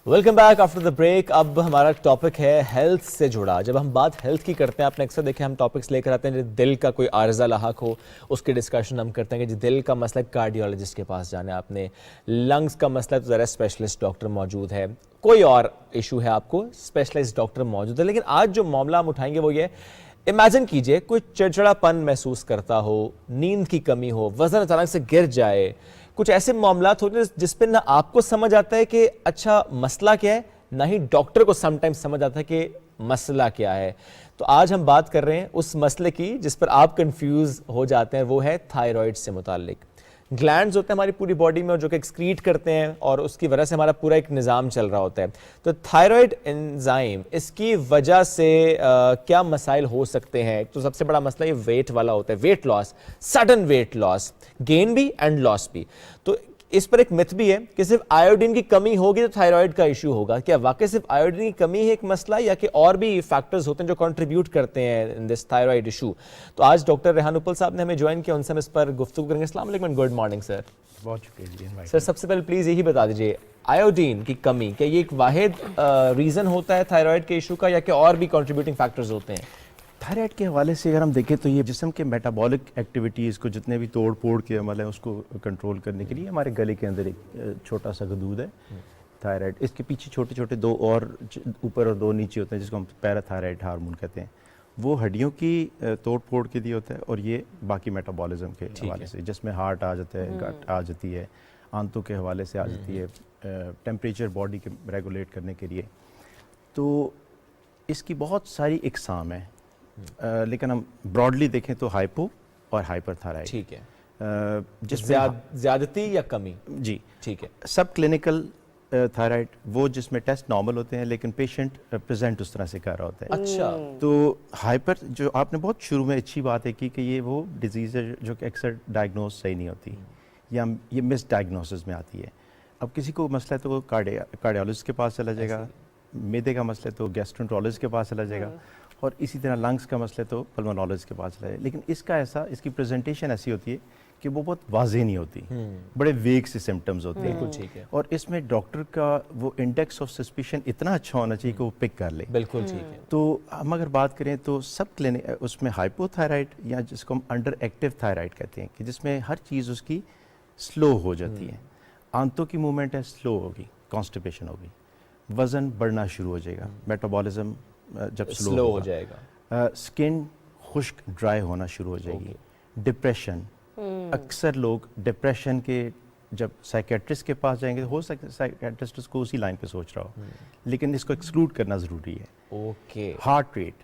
Welcome back after the break. اب ہمارا topic ہے ہیلتھ سے جڑا. جب ہم بات ہیلتھ کی کرتے ہیں, آپ نے اکثر دیکھیں ہم ٹاپکس لے کر آتے ہیں جو دل کا کوئی عارضہ لاحق ہو اس کی ڈسکشن ہم کرتے ہیں کہ جی دل کا مسئلہ کارڈیولوجسٹ کے پاس جانا ہے آپ نے, لنگس کا مسئلہ تو ذرا اسپیشلسٹ ڈاکٹر موجود ہے, کوئی اور ایشو ہے آپ کو اسپیشلسٹ ڈاکٹر موجود ہے. لیکن آج جو معاملہ ہم اٹھائیں گے وہ یہ, امیجن کیجئے کوئی چڑچڑا پن محسوس کرتا ہو, نیند کی کمی ہو, وزن اچانک سے گر جائے, کچھ ایسے معاملات ہوتے ہیں جس پہ نہ آپ کو سمجھ آتا ہے کہ اچھا مسئلہ کیا ہے, نہ ہی ڈاکٹر کو سم ٹائم سمجھ آتا ہے کہ مسئلہ کیا ہے. تو آج ہم بات کر رہے ہیں اس مسئلے کی جس پر آپ کنفیوز ہو جاتے ہیں, وہ ہے تھائرائیڈ سے متعلق. گلینڈز ہوتے ہیں ہماری پوری باڈی میں اور جو کہ ایکسکریٹ کرتے ہیں اور اس کی وجہ سے ہمارا پورا ایک نظام چل رہا ہوتا ہے. تو تھائرائیڈ انزائم اس کی وجہ سے کیا مسائل ہو سکتے ہیں؟ تو سب سے بڑا مسئلہ یہ ویٹ والا ہوتا ہے, weight loss, sudden weight loss, gain بھی اینڈ لاس بھی. تو اس پر ایک مت بھی ہے کہ صرف آیوڈین کی کمی ہوگی تو تھائرائیڈ کا ایشو ہوگا. کیا واقعی صرف آیوڈین کی کمی ہے ایک مسئلہ, یا کہ اور بھی فیکٹرز ہوتے ہیں جو کنٹریبیوٹ کرتے ہیں ان دس تھائرائیڈ ایشو؟ تو آج ڈاکٹر ریحان اپل صاحب نے ہمیں جوائن کیا, ان سے ہم اس پر گفتگو کریں گے. السلام علیکم, گڈ مارننگ سر. بہت شکریہ سر. سب سے پہلے پلیز یہی بتا دیجیے, آیوڈین کی کمی کیا یہ ایک واحد ریزن ہوتا ہے تھائرائیڈ کے ایشو کا, یا کہ اور بھی کنٹریبیوٹنگ فیکٹرز ہوتے ہیں؟ تھائرائیڈ کے حوالے سے اگر ہم دیکھیں تو یہ جسم کے میٹابولک ایکٹیویٹیز کو جتنے بھی توڑ پھوڑ کے عمل ہے اس کو کنٹرول کرنے کے لیے ہمارے گلے کے اندر ایک چھوٹا سا غدود ہے تھائرائیڈ. اس کے پیچھے چھوٹے چھوٹے دو اور اوپر اور دو نیچے ہوتے ہیں جس کو ہم پیراتھائرائڈ ہارمون کہتے ہیں. وہ ہڈیوں کی توڑ پھوڑ کے لیے ہوتا ہے, اور یہ باقی میٹابولزم کے حوالے سے, جس میں ہارٹ آ جاتا ہے, گٹ آ جاتی ہے, آنتوں کے حوالے سے آ جاتی ہے, ٹیمپریچر باڈی کے ریگولیٹ کرنے کے لیے. تو اس کی بہت ساری اقسام ہیں, لیکن ہم براڈلی دیکھیں تو ہائپو اور ہائپر تھائرائڈ. ٹھیک ہے, جس زیادتی یا کمی؟ جی ٹھیک ہے. سب کلینکل تھائرائڈ وہ جس میں ٹیسٹ نارمل ہوتے ہیں لیکن پیشنٹ پریزنٹ اس طرح سے کر رہا ہوتا ہے. اچھا. تو ہائپر جو آپ نے بہت شروع میں اچھی بات ہے کہ یہ وہ ڈیزیز ہے جو کہ اکثر ڈائگنوز صحیح نہیں ہوتی, یا یہ مس ڈائگنوسس میں آتی ہے. اب کسی کو مسئلہ ہے تو وہ کارڈیالوجسٹ کے پاس چلا جائے گا, میدے کا مسئلہ ہے تو گیسٹرونٹرولوجسٹ کے پاس چلا جائے گا, اور اسی طرح لنگس کا مسئلہ تو پلمونالوجسٹ کے پاس چلا جائے. لیکن اس کی پریزنٹیشن ایسی ہوتی ہے کہ وہ بہت واضح نہیں ہوتی, بڑے ویگ سے سمٹمز ہوتے ہیں. بالکل ٹھیک ہے. اور اس میں ڈاکٹر کا وہ انڈیکس آف سسپیشن اتنا اچھا ہونا چاہیے کہ وہ پک کر لے. بالکل ٹھیک ہے. تو ہم اگر بات کریں تو سب اس میں ہائپو تھائرائڈ, یا جس کو ہم انڈر ایکٹیو تھائرائڈ کہتے ہیں, کہ جس میں ہر چیز اس کی سلو ہو جاتی ہے. آنتوں کی موومنٹ ہے سلو ہوگی, کانسٹیپیشن ہوگی, وزن بڑھنا شروع ہو جائے گا, میٹابولزم جب سلو ہو جائے گا, سکن خشک ڈرائی ہونا شروع ہو جائے گی, ڈپریشن. اکثر لوگ ڈپریشن کے جب سائیکیٹرسٹ کے پاس جائیں گے, ہو سکتا ہے سائیکیٹرسٹ کو اسی لائن پہ سوچ رہا ہو, لیکن اس کو ایکسکلوڈ کرنا ضروری ہے. اوکے. ہارٹ ریٹ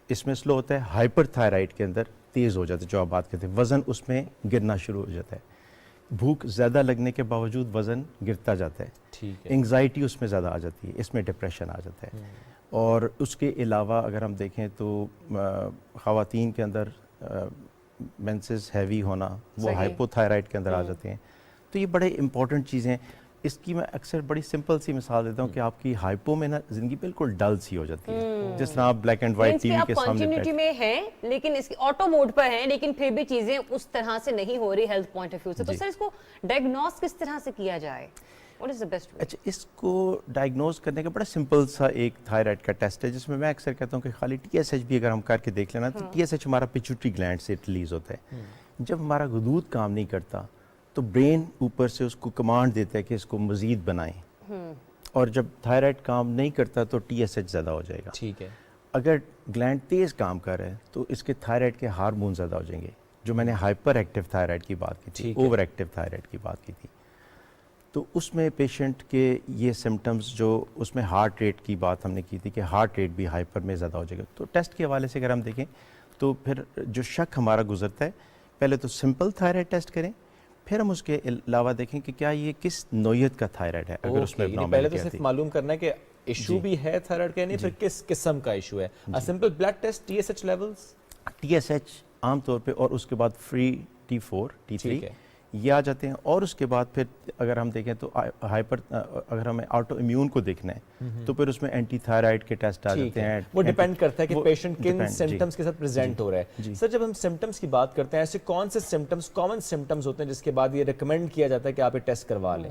اس میں سلو ہوتا ہے, ہائپر تھائرائڈ کے اندر تیز ہو جاتا ہے جو آپ بات کرتے ہیں, وزن اس میں گرنا شروع ہو جاتا ہے, بھوک زیادہ لگنے کے باوجود وزن گرتا جاتا ہے, انگزائٹی اس میں زیادہ آ جاتی ہے, اس میں ڈپریشن آ جاتا ہے. اور اس کے علاوہ اگر ہم دیکھیں تو خواتین کے اندر مینسز ہیوی ہونا, وہ ہائپو تھائرائڈ کے اندر آ جاتے ہیں. تو یہ بڑے امپورٹنٹ چیزیں ہیں. اس کی میں اکثر بڑی سمپل سی مثال دیتا ہوں کہ آپ کی ہائپو میں نا زندگی بالکل ڈل سی ہو جاتی ہے, جس طرح آپ black and white T V کے سامنے کنٹینیوٹی میں ہیں لیکن اس کی آٹو موڈ پر ہیں, لیکن پھر بھی چیزیں اس طرح سے نہیں ہو رہی ہیلتھ پوائنٹ آف ویو سے. تو سر اس کو ڈائگنوز کس طرح سے کیا جائے؟ What is the best way? اچھا, اس کو ڈائگنوز کرنے کا بڑا سمپل سا ایک تھائرائڈ کا ٹیسٹ ہے, جس میں اکثر کہتا ہوں کہ خالی ٹی ایس ایچ بھی اگر ہم کر کے دیکھ لینا, تو ٹی ایس ایچ ہمارا پیچوٹری گلینڈ سے ریلیز ہوتا ہے. جب ہمارا غدود کام نہیں کرتا تو برین اوپر سے اس کو کمانڈ دیتا ہے کہ اس کو مزید بنائیں, اور جب تھائرائڈ کام نہیں کرتا تو ٹی ایس ایچ زیادہ ہو جائے گا. ٹھیک ہے. اگر گلینڈ تیز کام کر رہا ہے تو اس کے تھائرائڈ کے ہارمون زیادہ ہو جائیں گے, جو میں نے ہائپر ایکٹیو تھائرائڈ کی بات کی تھی, اوور ایکٹیو تھائرائڈ کی بات کی تھی. تو اس میں پیشنٹ کے یہ سمٹمز, جو اس میں ہارٹ ریٹ کی بات ہم نے کی تھی کہ ہارٹ ریٹ بھی ہائپر میں زیادہ ہو جائے گا. تو ٹیسٹ کے حوالے سے اگر ہم دیکھیں تو پھر جو شک ہمارا گزرتا ہے, پہلے تو سمپل تھائرائڈ ٹیسٹ کریں, پھر ہم اس کے علاوہ دیکھیں کہ کیا یہ کس نوعیت کا تھائرائڈ ہے. اگر اس میں پہلے تو صرف معلوم کرنا ہے کہ ایشو بھی ہے تھائرائڈ کا, نہیں پھر کس قسم کا ایشو ہے. Simple blood test, T S H levels, T S H عام طور پہ, اور اس کے بعد فری T4 T3 یہ آ جاتے ہیں. اور اس کے بعد پھر اگر ہم دیکھیں تو اگر ہمیں آٹو امیون کو دیکھنا ہے تو پھر اس میں اینٹی تھائرائڈ کے ٹیسٹ آ جاتے ہیں. وہ ڈیپینڈ کرتا ہے کہ پیشنٹ کن سمٹمز کے ساتھ پریزنٹ ہو رہا ہے. سر جب ہم سمٹمز کی بات کرتے ہیں, ایسے کون سے سمٹمز, کامن سمٹمز ہوتے ہیں جس کے بعد یہ ریکمینڈ کیا جاتا ہے کہ آپ یہ ٹیسٹ کروا لیں؟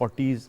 40s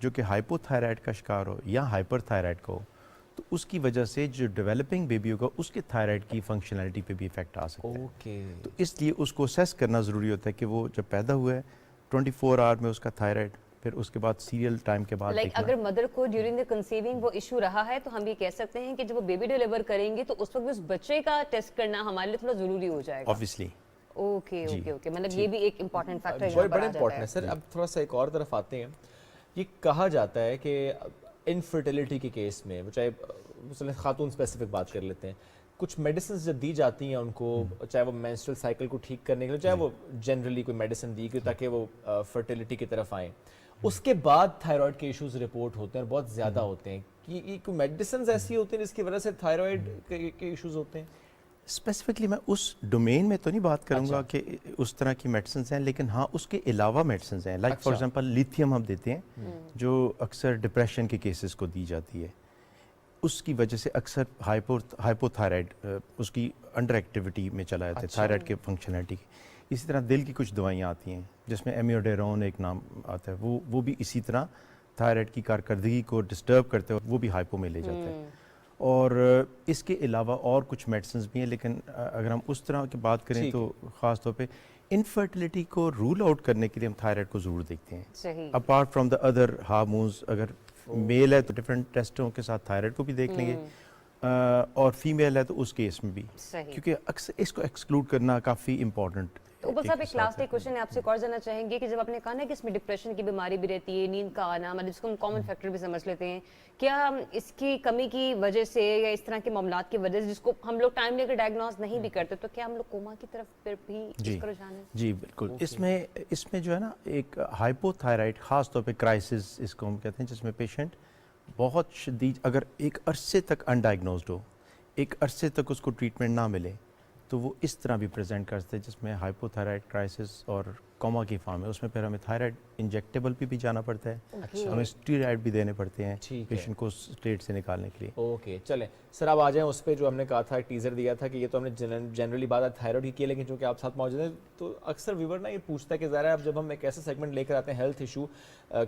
جو کہ ہائپوتھائرائڈ کا شکار ہو یا ہائپر تھائرائڈ کا ہو تو اس کی وجہ سے جو ڈیولپنگ بیبی ہوگا اس کے تھائرائڈ کی فنکشنالٹی پہ بھی افیکٹ آ سکتا ہے. اوکے تو اس لیے اس کو اسیس کرنا ضروری ہوتا ہے کہ وہ جب پیدا ہوا ہے 24 آور میں اس کا تھائرائڈ، پھر اس کے بعد سیریل ٹائم کے بعد لائک اگر مدر کو ڈیورنگ دا کنسیونگ وہ ایشو رہا ہے تو ہم یہ کہہ سکتے ہیں کہ جب وہ بیبی ڈیلیور کریں گے تو اس وقت اس بچے کا ٹیسٹ کرنا ہمارے لیے تھوڑا ضروری ہو جائے گا. obviously اوکے اوکے اوکے، مطلب یہ بھی ایک امپورٹنٹ فیکٹر ہے. بڑا امپورٹنٹ ہے سر. اب تھوڑا سا ایک اور طرف آتے ہیں. یہ کہا جاتا ہے کہ انفرٹیلٹی کے کیس میں وہ چاہے خاتون اسپیسیفک بات کر لیتے ہیں، کچھ میڈیسنز جب دی جاتی ہیں ان کو، چاہے وہ مینسٹرل سائیکل کو ٹھیک کرنے کے لیے، چاہے وہ جنرلی کوئی میڈیسن دی گئی تاکہ وہ فرٹیلٹی کی طرف آئیں، اس کے بعد تھائرائڈ کے ایشوز رپورٹ ہوتے ہیں اور بہت زیادہ ہوتے ہیں. یہ کوئی میڈیسنز ایسی ہوتی ہیں جس کی وجہ سے تھائرائڈ کے ایشوز ہوتے ہیں؟ اسپیسیفکلی میں اس ڈومین میں تو نہیں بات کروں گا کہ اس طرح کی میڈیسنز ہیں، لیکن ہاں اس کے علاوہ میڈیسنز ہیں. لائک فار ایگزامپل لیتھیم ہم دیتے ہیں جو اکثر ڈپریشن کے کیسز کو دی جاتی ہے. اس کی وجہ سے اکثر ہائپوتھائرائڈ اس کی انڈر ایکٹیویٹی میں چلا جاتا ہے تھائرائڈ کے فنکشنالٹی کی. اسی طرح دل کی کچھ دوائیاں آتی ہیں جس میں ایمیوڈیرون ایک نام آتا ہے، وہ بھی اسی طرح تھائرائڈ کی کارکردگی کو ڈسٹرب کرتے ہیں، وہ بھی ہائپو میں لے جاتا ہے. اور اس کے علاوہ اور کچھ میڈیسنز بھی ہیں، لیکن اگر ہم اس طرح کی بات کریں تو خاص طور پہ انفرٹیلٹی کو رول آؤٹ کرنے کے لیے ہم تھائرائڈ کو ضرور دیکھتے ہیں. Apart from the other hormones, اگر میل ہے تو ڈفرینٹ ٹیسٹوں کے ساتھ تھائرائڈ کو بھی دیکھ لیں گے، اور فیمیل ہے تو اس کیس میں بھی، کیونکہ اکثر اس کو ایکسکلوڈ کرنا کافی امپورٹنٹ. تو اوپر صاحب ایک لاسٹ ایک کوشچن ہے آپ سے اور جاننا چاہیں گے کہ جب آپ نے کہا نا کہ اس میں ڈپریشن کی بیماری بھی رہتی ہے، نیند کا آنا، مطلب جس کو ہم کامن فیکٹر بھی سمجھ لیتے ہیں، کیا اس کی کمی کی وجہ سے یا اس طرح کے معاملات کی وجہ سے جس کو ہم لوگ ٹائملی اگر ڈائگنوز نہیں بھی کرتے تو کیا ہم لوگ کوما کی طرف پھر بھی اس کا رجحان ہے؟ جی بالکل. اس میں جو ہے نا ایک ہائپو تھائرائڈ خاص طور پہ کرائسس اس کو ہم کہتے ہیں، جس میں پیشنٹ بہت شدید اگر ایک عرصے تک انڈائگنوزڈ ہو، ایک عرصے تک اس کو ٹریٹمنٹ نہ ملے تو وہ اس طرح بھی پریزنٹ کرتے ہیں، جس میں ہائپو تھائرائڈ کرائسس اور کوما کی فارم ہے. اس میں پھر ہمیں تھائرائڈ انجیکٹیبل پہ بھی جانا پڑتا ہے، ہمیں اسٹیرائڈ بھی دینے پڑتے ہیں پیشنٹ کو اسٹیٹ سے نکالنے کے لیے. اوکے چلیں سر اب آ جائیں اس پہ جو ہم نے کہا تھا، ٹیزر دیا تھا کہ یہ تو ہم نے جنرلی بات تھائرائڈ کی ہے، لیکن چونکہ آپ ساتھ موجود ہیں تو اکثر ویور نا یہ پوچھتا ہے کہ ظاہر ہے اب جب ہم ایک ایسا سیگمنٹ لے کر آتے ہیں ہیلتھ ایشو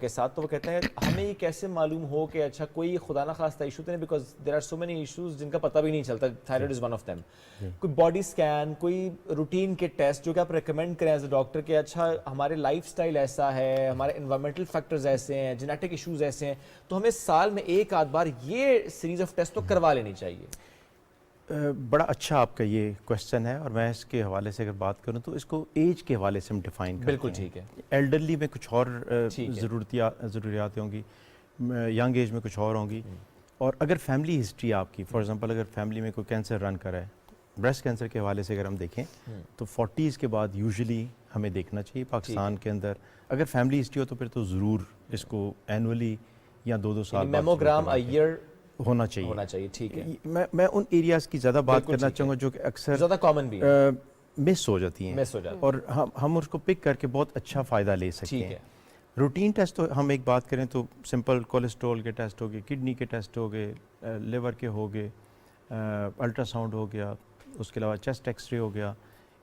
کے ساتھ تو وہ کہتے ہیں ہمیں یہ کیسے معلوم ہو کہ اچھا کوئی خدا نہ خواستہ ایشو تو نہیں، because there are so many issues جن کا پتہ بھی نہیں چلتا، thyroid is one of them. کوئی باڈی اسکین، کوئی روٹین کے ٹیسٹ جو کہ آپ ریکمینڈ کریں ایز اے ڈاکٹر کہ اچھا ہمارے لائف اسٹائل ایسا ہے، ہمارے انوائرمنٹل فیکٹرز ایسے ہیں، جینیٹک ایشوز ایسے ہیں، تو ہمیں سال میں ایک آدھ بار یہ سیریز آف ٹیسٹ تو کروا لینی چاہیے. بڑا اچھا آپ کا یہ کویشچن ہے، اور میں اس کے حوالے سے اگر بات کروں تو اس کو ایج کے حوالے سے ہم ڈیفائن کرتے ہیں. بالکل ٹھیک ہے. ایلڈرلی میں کچھ اور ضروریات ہوں گی، ینگ ایج میں کچھ اور ہوں گی، اور اگر فیملی ہسٹری آپ کی، فار ایگزامپل اگر فیملی میں کوئی کینسر رن کرا ہے، بریسٹ کینسر کے حوالے سے اگر ہم دیکھیں تو 40s کے بعد یوزلی ہمیں دیکھنا چاہیے پاکستان کے اندر. اگر فیملی ہسٹری ہو تو پھر تو ضرور اس کو اینولی یا 2 سال میموگرام ایئر ہونا چاہیے. ٹھیک ہے. میں ان ایریاز کی زیادہ بات کرنا چاہوں گا جو کہ اکثر زیادہ کامن بھی مس ہو جاتی ہیں، اور ہم اس کو پک کر کے بہت اچھا فائدہ لے سکتے ہیں. روٹین ٹیسٹ تو ہم ایک بات کریں تو سمپل کولیسٹرول کے ٹیسٹ ہو گئے، کڈنی کے ٹیسٹ ہو گئے، لیور کے ہو گئے، الٹرا ساؤنڈ ہو گیا، اس کے علاوہ چیسٹ ایکس رے ہو گیا،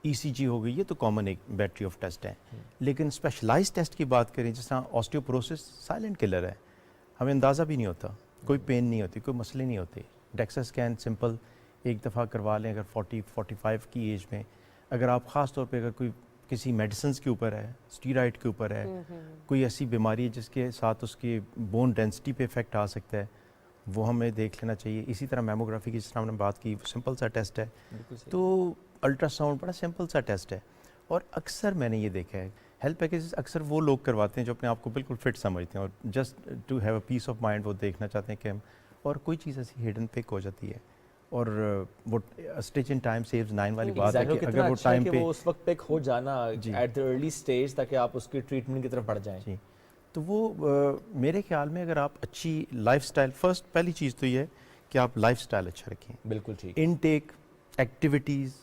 ای سی جی ہو گئی، یہ تو کامن ایک بیٹری آف ٹیسٹ ہے. لیکن اسپیشلائز ٹیسٹ کی بات کریں جس طرح آسٹیوپروسس سائلنٹ کلر ہے، ہمیں اندازہ بھی نہیں ہوتا، کوئی پین نہیں ہوتی، کوئی مسئلے نہیں ہوتے. ڈیکسا اسکین سمپل ایک دفعہ کروا لیں اگر 40-45 کی ایج میں. اگر آپ خاص طور پہ اگر کوئی کسی میڈیسنز کے اوپر ہے، اسٹیرائڈ کے اوپر ہے، کوئی ایسی بیماری ہے جس کے ساتھ اس کی بون ڈینسٹی پہ افیکٹ آ سکتا ہے، وہ ہمیں دیکھ لینا چاہیے. اسی طرح میموگرافی کی جس طرح ہم نے بات کی، سمپل سا ٹیسٹ ہے. تو الٹرا ساؤنڈ بڑا سمپل سا ٹیسٹ ہے، اور اکثر میں نے یہ دیکھا ہے ہیلتھ پیکیجز اکثر وہ لوگ کرواتے ہیں جو اپنے آپ کو بالکل فٹ سمجھتے ہیں اور just to have a peace of mind وہ دیکھنا چاہتے ہیں کہ ہم، اور کوئی چیز ایسی ہڈن پک ہو جاتی ہے. اور وہ اسٹیج ان ٹائم سیوز 9 والی بات ہے کہ اگر وہ ٹائم پہ اس وقت پک ہو جانا ایٹ دی ارلی اسٹیج تاکہ آپ اس کی ٹریٹمنٹ کی طرف بڑھ جائیں. جی تو وہ میرے خیال میں اگر آپ اچھی لائف سٹائل، فرسٹ پہلی چیز تو یہ ہے کہ آپ لائف سٹائل اچھا رکھیں. بالکل ٹھیک. انٹیک، ایکٹیویٹیز،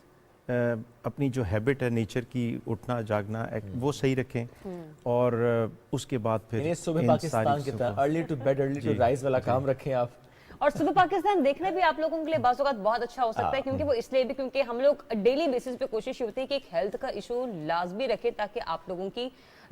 اپنی جو ہیبٹ ہے نیچر کی، اٹھنا جاگنا، وہ صحیح رکھیں. اور اس کے بعد پھر صبح پاکستان کی طرح early to bed early to rise والا کام رکھیں آپ. اور صبح پاکستان دیکھنا بھی آپ لوگوں کے لیے بعض اوقات بہت اچھا ہو سکتا ہے، کیونکہ وہ اس لیے بھی کیونکہ ہم لوگ ڈیلی بیسس پہ کوشش ہوتی ہے کہ ایک ہیلتھ کا ایشو لازمی رکھے تاکہ آپ لوگوں کی